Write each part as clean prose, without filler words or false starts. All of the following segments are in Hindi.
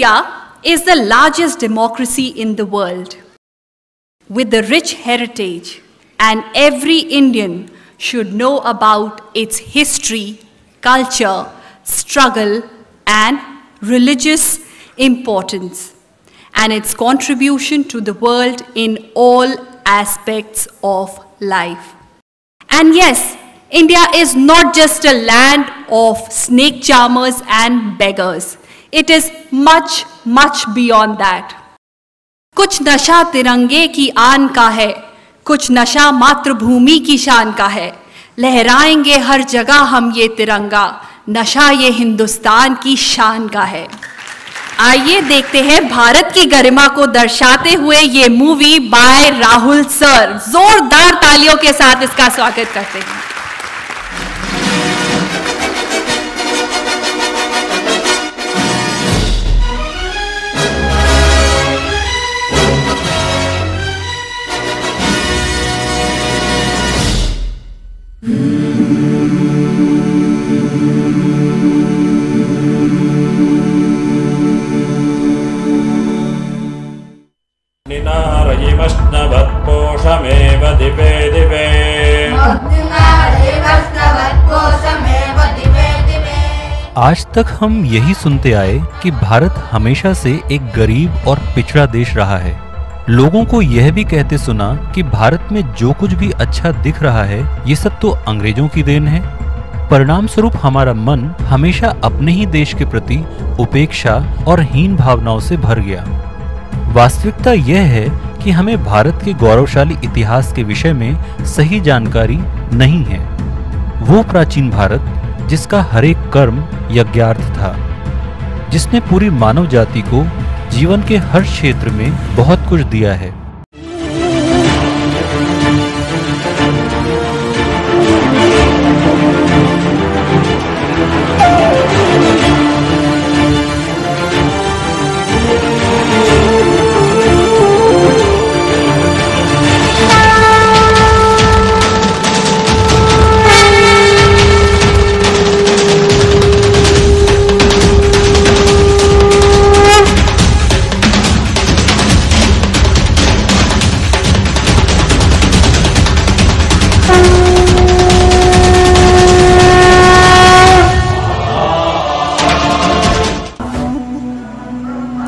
India is the largest democracy in the world with a rich heritage, and every Indian should know about its history, culture, struggle, and religious importance, and its contribution to the world in all aspects of life. And yes, India is not just a land of snake charmers and beggars. It is much, much beyond that. कुछ नशा तिरंगे की आन का है, कुछ नशा मातृभूमि की शान का है। लहराएंगे हर जगह हम ये तिरंगा, नशा ये हिंदुस्तान की शान का है। आइए देखते हैं भारत की गरिमा को दर्शाते हुए ये मूवी बाय राहुल सर। जोरदार तालियों के साथ इसका स्वागत करते हैं। निनारयिमश्नवत्पोषमेव दिवे दिवे आज तक हम यही सुनते आए कि भारत हमेशा से एक गरीब और पिछड़ा देश रहा है। लोगों को यह भी कहते सुना कि भारत में जो कुछ भी अच्छा दिख रहा है ये सब तो अंग्रेजों की देन है। परिणाम स्वरूप हमारा मन हमेशा अपने ही देश के प्रति उपेक्षा और हीन भावनाओं से भर गया। वास्तविकता यह है कि हमें भारत के गौरवशाली इतिहास के विषय में सही जानकारी नहीं है। वो प्राचीन भारत जिसका हर एक कर्म यज्ञार्थ था, जिसने पूरी मानव जाति को जीवन के हर क्षेत्र में बहुत कुछ दिया है।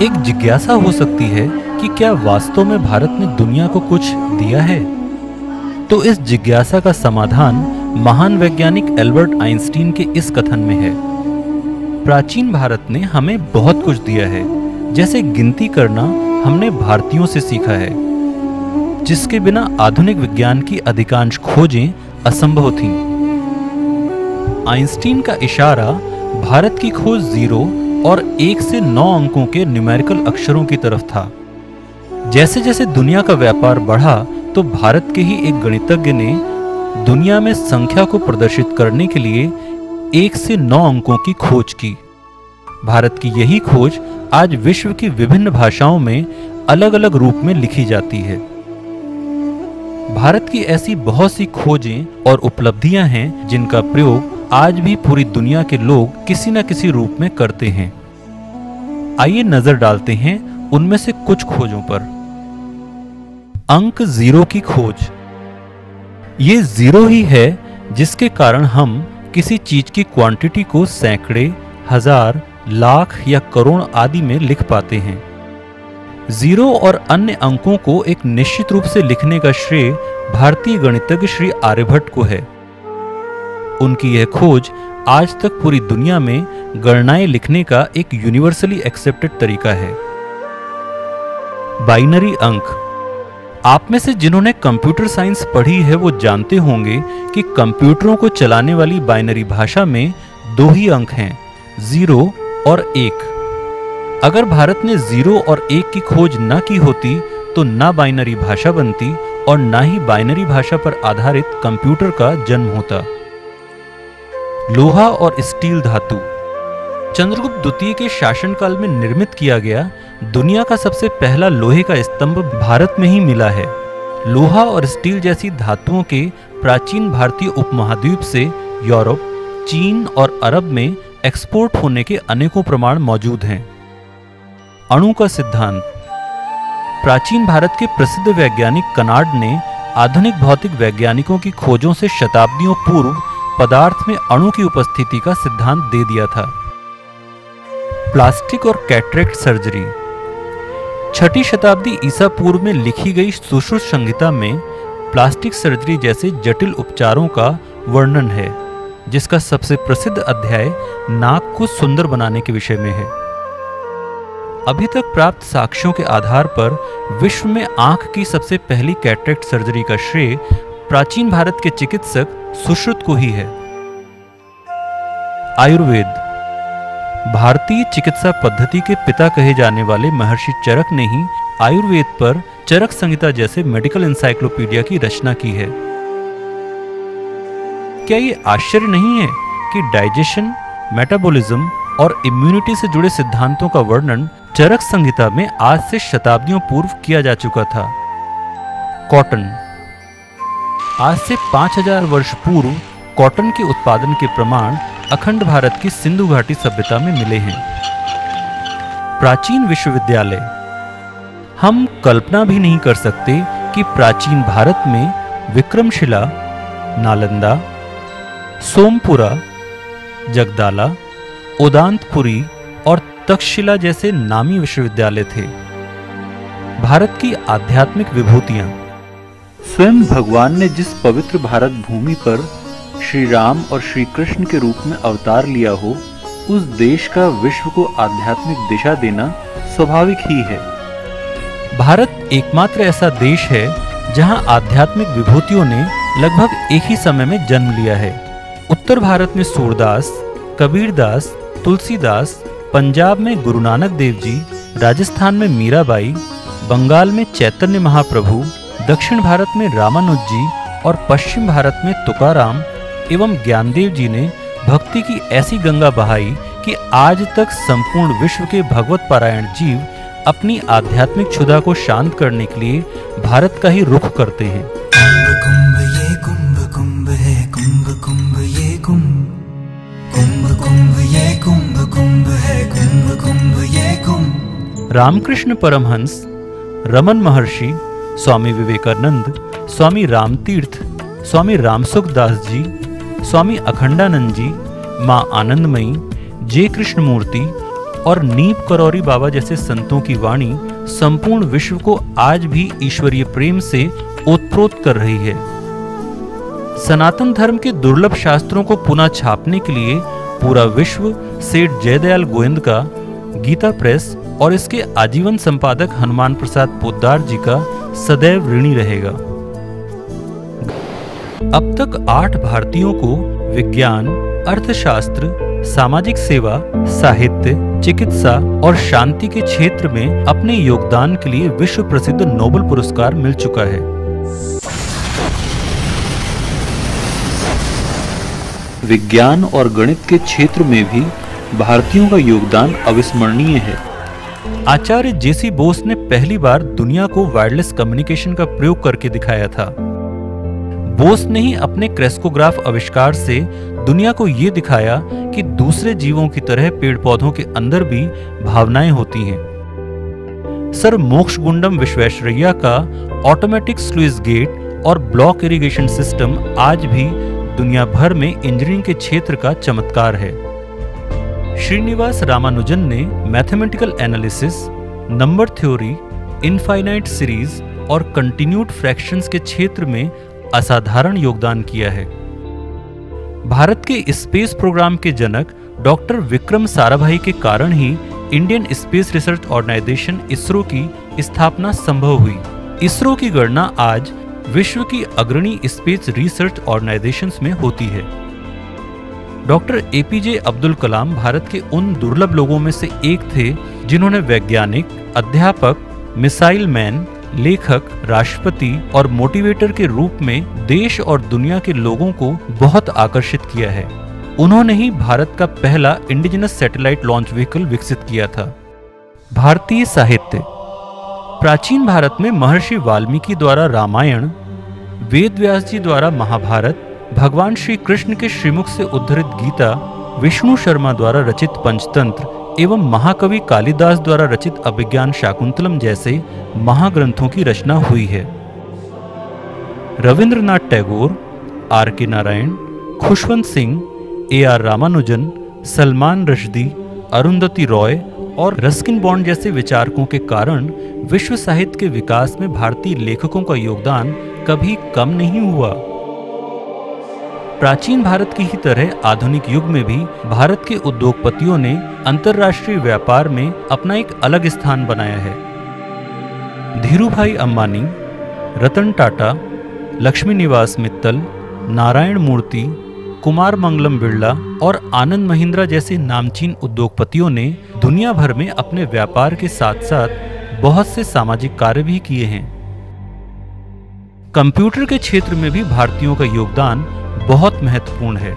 एक जिज्ञासा हो सकती है कि क्या वास्तव में भारत ने दुनिया को कुछ दिया है? तो इस जिज्ञासा का समाधान महान वैज्ञानिक एल्बर्ट आइंस्टीन के इस कथन में है। प्राचीन भारत ने हमें बहुत कुछ दिया है, जैसे गिनती करना हमने भारतीयों से सीखा है, जिसके बिना आधुनिक विज्ञान की अधिकांश खोजें असंभव थीं। आइंस्टीन का इशारा भारत की खोज 0 और 1 से 9 अंकों के न्यूमेरिकल अक्षरों की तरफ था। जैसे जैसे दुनिया का व्यापार बढ़ा तो भारत के ही एक गणितज्ञ ने दुनिया में संख्या को प्रदर्शित करने के लिए 1 से 9 अंकों की खोज की। भारत की यही खोज आज विश्व की विभिन्न भाषाओं में अलग अलग रूप में लिखी जाती है। भारत की ऐसी बहुत सी खोजें और उपलब्धियां हैं जिनका प्रयोग आज भी पूरी दुनिया के लोग किसी न किसी रूप में करते हैं। आइए नजर डालते हैं उनमें से कुछ खोजों पर। अंक 0 की खोज। ये 0 ही है जिसके कारण हम किसी चीज की क्वांटिटी को सैकड़े, हजार, लाख या करोड़ आदि में लिख पाते हैं। 0 और अन्य अंकों को एक निश्चित रूप से लिखने का श्रेय भारतीय गणितज्ञ श्री आर्यभट्ट को है। उनकी यह खोज आज तक पूरी दुनिया में गणनाएं लिखने का एक यूनिवर्सली एक्सेप्टेड तरीका है। बाइनरी अंक। आप में से जिन्होंने कंप्यूटर साइंस पढ़ी है वो जानते होंगे कि कंप्यूटरों को चलाने वाली बाइनरी भाषा में 2 ही अंक हैं, 0 और 1। अगर भारत ने 0 और 1 की खोज न की होती तो ना बाइनरी भाषा बनती और ना ही बाइनरी भाषा पर आधारित कंप्यूटर का जन्म होता। लोहा और स्टील धातु। चंद्रगुप्त द्वितीय के शासनकाल में निर्मित किया गया दुनिया का सबसे पहला लोहे का स्तंभ भारत में ही मिला है। लोहा और स्टील जैसी धातुओं के प्राचीन भारतीय उपमहाद्वीप से यूरोप, चीन और अरब में एक्सपोर्ट होने के अनेकों प्रमाण मौजूद हैं। अणु का सिद्धांत। प्राचीन भारत के प्रसिद्ध वैज्ञानिक कनार्ड ने आधुनिक भौतिक वैज्ञानिकों की खोजों से शताब्दियों पूर्व पदार्थ में अणु की उपस्थिति का सिद्धांत दे दिया था। प्लास्टिक और कैटरेक्ट सर्जरी। 6ठी शताब्दी ईसा पूर्व में लिखी गई सुश्रुत संहिता में प्लास्टिक सर्जरी जैसे जटिल उपचारों का वर्णन है, जिसका सबसे प्रसिद्ध अध्याय नाक को सुंदर बनाने के विषय में है। अभी तक प्राप्त साक्ष्यों के आधार पर विश्व में आंख की सबसे पहली कैटरेक्ट सर्जरी का श्रेय प्राचीन भारत के चिकित्सक सुश्रुत को ही है। आयुर्वेद। भारतीय चिकित्सा पद्धति के पिता कहे जाने वाले महर्षि चरक ने ही आयुर्वेद पर चरक संहिता जैसे मेडिकल एनसाइक्लोपीडिया की रचना की है। क्या ये आश्चर्य नहीं है कि डाइजेशन, मेटाबॉलिज्म और इम्यूनिटी से जुड़े सिद्धांतों का वर्णन चरक संहिता में आज से शताब्दियों पूर्व किया जा चुका था। कॉटन। आज से 5000 वर्ष पूर्व कॉटन के उत्पादन के प्रमाण अखंड भारत की सिंधु घाटी सभ्यता में मिले हैं। प्राचीन विश्वविद्यालय। हम कल्पना भी नहीं कर सकते कि प्राचीन भारत में विक्रमशिला, नालंदा, सोमपुरा, जगदाला, उदांतपुरी और तक्षशिला जैसे नामी विश्वविद्यालय थे। भारत की आध्यात्मिक विभूतियां। स्वयं भगवान ने जिस पवित्र भारत भूमि पर श्री राम और श्री कृष्ण के रूप में अवतार लिया हो, उस देश का विश्व को आध्यात्मिक दिशा देना स्वाभाविक ही है। भारत एकमात्र ऐसा देश है जहां आध्यात्मिक विभूतियों ने लगभग एक ही समय में जन्म लिया है। उत्तर भारत में सूरदास, कबीरदास, तुलसीदास, पंजाब में गुरु नानक देव जी, राजस्थान में मीराबाई, बंगाल में चैतन्य महाप्रभु, दक्षिण भारत में रामानुज जी और पश्चिम भारत में तुकाराम एवं ज्ञानदेव जी ने भक्ति की ऐसी गंगा बहाई कि आज तक संपूर्ण विश्व के भगवत पारायण जीव अपनी आध्यात्मिक क्षुधा को शांत करने के लिए भारत का ही रुख करते हैं। कुंभ ये कुंभ, कुंभ है कुंभ, कुंभ ये कुंभ, कुंभ कुंभ ये कुंभ, कुंभ है कुंभ, कुंभ ये कुंभ। रामकृष्ण परमहंस, रमन महर्षि, स्वामी विवेकानंद, स्वामी रामतीर्थ, स्वामी रामसुखदास जी, स्वामी अखंडानंद जी, मां आनंदमयी, जे कृष्णमूर्ति और नीप करौरी बाबा जैसे संतों की वाणी संपूर्ण विश्व को आज भी ईश्वरीय प्रेम से ओतप्रोत कर रही है। सनातन धर्म के दुर्लभ शास्त्रों को पुनः छापने के लिए पूरा विश्व सेठ जयदयाल गोविंद का, गीता प्रेस और इसके आजीवन संपादक हनुमान प्रसाद पोद्दार जी का सदैव ऋणी रहेगा। अब तक 8 भारतीयों को विज्ञान, अर्थशास्त्र, सामाजिक सेवा, साहित्य, चिकित्सा और शांति के क्षेत्र में अपने योगदान के लिए विश्व प्रसिद्ध नोबेल पुरस्कार मिल चुका है। विज्ञान और गणित के क्षेत्र में भी भारतीयों का योगदान अविस्मरणीय है। आचार्य जेसी बोस ने पहली बार दुनिया को वायरलेस कम्युनिकेशन का प्रयोग करके दिखाया था। बोस ने ही अपने क्रेस्कोग्राफ आविष्कार से दुनिया को यह दिखाया कि दूसरे जीवों की तरह पेड़ पौधों के अंदर भी भावनाएं होती हैं। सर मोक्षगुंडम विश्वेश्वरैया का ऑटोमेटिक स्लुइस गेट और ब्लॉक इरिगेशन सिस्टम आज भी दुनिया भर में इंजीनियरिंग के क्षेत्र का चमत्कार है। श्रीनिवास रामानुजन ने mathematical analysis, number theory, infinite series और कंटिन्यूड फ्रैक्शंस के क्षेत्र में असाधारण योगदान किया है। भारत के स्पेस प्रोग्राम के जनक डॉक्टर विक्रम साराभाई के कारण ही Indian Space Research Organisation ISRO की स्थापना संभव हुई। इसरो की गणना आज विश्व की अग्रणी स्पेस रिसर्च ऑर्गेनाइजेशंस में होती है। डॉक्टर एपीजे अब्दुल कलाम भारत के उन दुर्लभ लोगों में से एक थे जिन्होंने वैज्ञानिक, अध्यापक, मिसाइल मैन, लेखक, राष्ट्रपति और मोटिवेटर के रूप में देश और दुनिया के लोगों को बहुत आकर्षित किया है। उन्होंने ही भारत का पहला इंडिजिनस सैटेलाइट लॉन्च व्हीकल विकसित किया था। भारतीय साहित्य। प्राचीन भारत में महर्षि वाल्मीकि द्वारा रामायण, वेद व्यास जी द्वारा महाभारत, भगवान श्री कृष्ण के श्रीमुख से उद्धृत गीता, विष्णु शर्मा द्वारा रचित पंचतंत्र एवं महाकवि कालिदास द्वारा रचित अभिज्ञान शाकुंतलम जैसे महाग्रंथों की रचना हुई है। रविंद्रनाथ टैगोर, R.K. नारायण, खुशवंत सिंह, A.R. रामानुजन, सलमान रश्दी, अरुंधति रॉय और रस्किन बॉन्ड जैसे विचारकों के कारण विश्व साहित्य के विकास में भारतीय लेखकों का योगदान कभी कम नहीं हुआ। प्राचीन भारत की ही तरह आधुनिक युग में भी भारत के उद्योगपतियों ने अंतर्राष्ट्रीय व्यापार में अपना एक अलग स्थान बनाया है। धीरूभाई अंबानी, रतन टाटा, लक्ष्मी निवास मित्तल, नारायण मूर्ति, कुमार मंगलम बिरला और आनंद महिंद्रा जैसे नामचीन उद्योगपतियों ने दुनिया भर में अपने व्यापार के साथ साथ बहुत से सामाजिक कार्य भी किए हैं। कंप्यूटर के क्षेत्र में भी भारतीयों का योगदान बहुत महत्वपूर्ण है।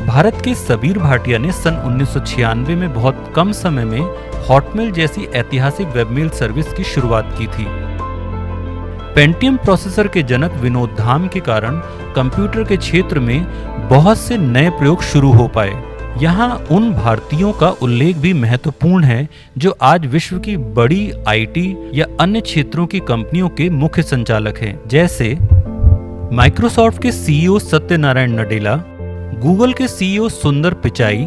भारत के सबीर भाटिया ने सन 1996 में बहुत कम समय में हॉटमेल जैसी ऐतिहासिक वेबमेल सर्विस की शुरुआत की थी। पेंटियम प्रोसेसर के जनक विनोद धाम के कारण कंप्यूटर के क्षेत्र में बहुत से नए प्रयोग शुरू हो पाए। यहाँ उन भारतीयों का उल्लेख भी महत्वपूर्ण है जो आज विश्व की बड़ी आईटी या अन्य क्षेत्रों की कंपनियों के मुख्य संचालक हैं, जैसे माइक्रोसॉफ्ट के सीईओ सत्यनारायण नडेला, गूगल के सीईओ सुंदर पिचाई,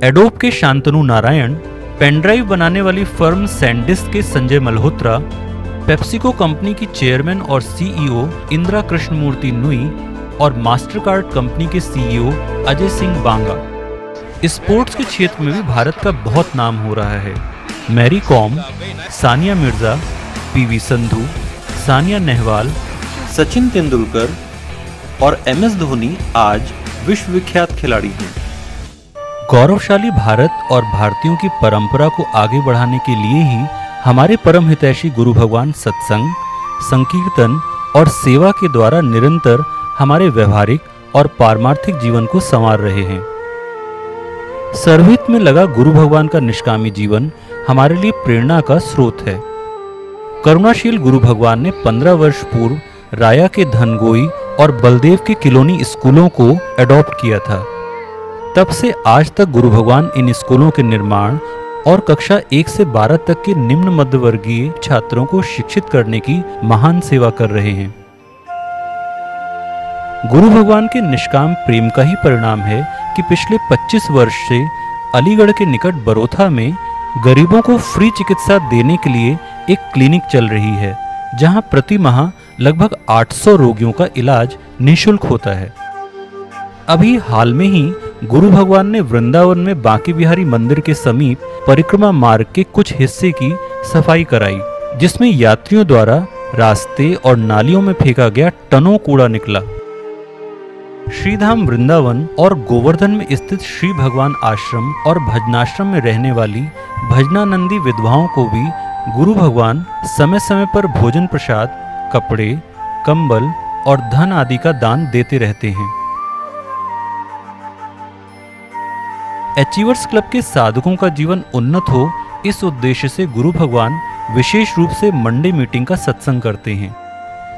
एडोब के शांतनु नारायण, पेनड्राइव बनाने वाली फर्म सैंडिस्क के संजय मल्होत्रा, पेप्सिको कंपनी की चेयरमैन और सीईओ इंदिरा कृष्णमूर्ति नुई और मास्टरकार्ड कंपनी के सीईओ अजय सिंह बांगा। स्पोर्ट्स के क्षेत्र में भी भारत का बहुत नाम हो रहा है। मैरी कॉम, सानिया मिर्जा, पीवी संधू, सानिया नेहवाल, सचिन तेंदुलकर और MS धोनी आज विश्व विख्यात खिलाड़ी हैं। गौरवशाली भारत और भारतीयों की परंपरा को आगे बढ़ाने के लिए ही हमारे परम हितैषी गुरु भगवान सत्संग, संकीर्तन और सेवा के द्वारा निरंतर हमारे व्यवहारिक और पारमार्थिक जीवन को संवार रहे हैं। सर्वहित में लगा गुरु भगवान का निष्कामी जीवन हमारे लिए प्रेरणा का स्रोत है। करुणाशील गुरु भगवान ने 15 वर्ष पूर्व राया के धनगोई और बलदेव के किलोनी स्कूलों को एडॉप्ट किया था। तब से आज तक गुरु भगवान इन स्कूलों के निर्माण और कक्षा 1 से 12 तक के निम्न मध्यवर्गीय छात्रों को शिक्षित करने की महान सेवा कर रहे हैं। गुरु भगवान के निष्काम प्रेम का ही परिणाम है कि पिछले 25 वर्ष से अलीगढ़ के निकट बरोथा में गरीबों को फ्री चिकित्सा देने के लिए एक क्लिनिक चल रही है, जहां प्रति माह लगभग 800 रोगियों का इलाज निःशुल्क होता है। अभी हाल में ही गुरु भगवान ने वृंदावन में बांके बिहारी मंदिर के समीप परिक्रमा मार्ग के कुछ हिस्से की सफाई कराई, जिसमें यात्रियों द्वारा रास्ते और नालियों में फेंका गया टनों कूड़ा निकला। श्रीधाम वृंदावन और गोवर्धन में स्थित श्री भगवान आश्रम और भजनाश्रम में रहने वाली भजनानंदी विधवाओं को भी गुरु भगवान समय समय पर भोजन प्रसाद, कपड़े, कंबल और धन आदि का दान देते रहते हैं। अचीवर्स क्लब के साधकों का जीवन उन्नत हो, इस उद्देश्य से गुरु भगवान विशेष रूप से मंडे मीटिंग का सत्संग करते हैं,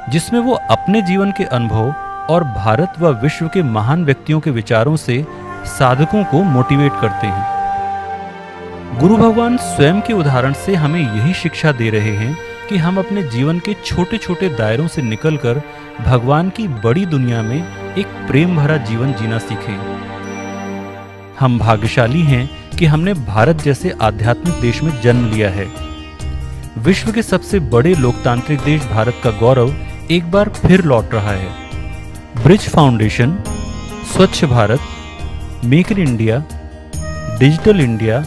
जिसमें वो अपने जीवन के अनुभव और भारत व विश्व के महान व्यक्तियों के विचारों से साधकों को मोटिवेट करते हैं। गुरु भगवान स्वयं के उदाहरण से हमें यही शिक्षा दे रहे हैं कि हम अपने जीवन के छोटे छोटे दायरों से निकलकर भगवान की बड़ी दुनिया में एक प्रेम भरा जीवन जीना सीखें। हम भाग्यशाली हैं कि हमने भारत जैसे आध्यात्मिक देश में जन्म लिया है। विश्व के सबसे बड़े लोकतांत्रिक देश भारत का गौरव एक बार फिर लौट रहा है। ब्रिज फाउंडेशन, स्वच्छ Bharat, make in India, digital India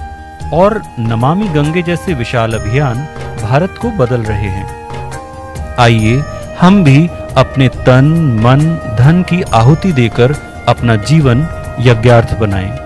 और नमामि गंगे जैसे विशाल अभियान भारत को बदल रहे हैं। आइए हम भी अपने तन, मन, धन की आहुति देकर अपना जीवन यज्ञार्थ बनाएं।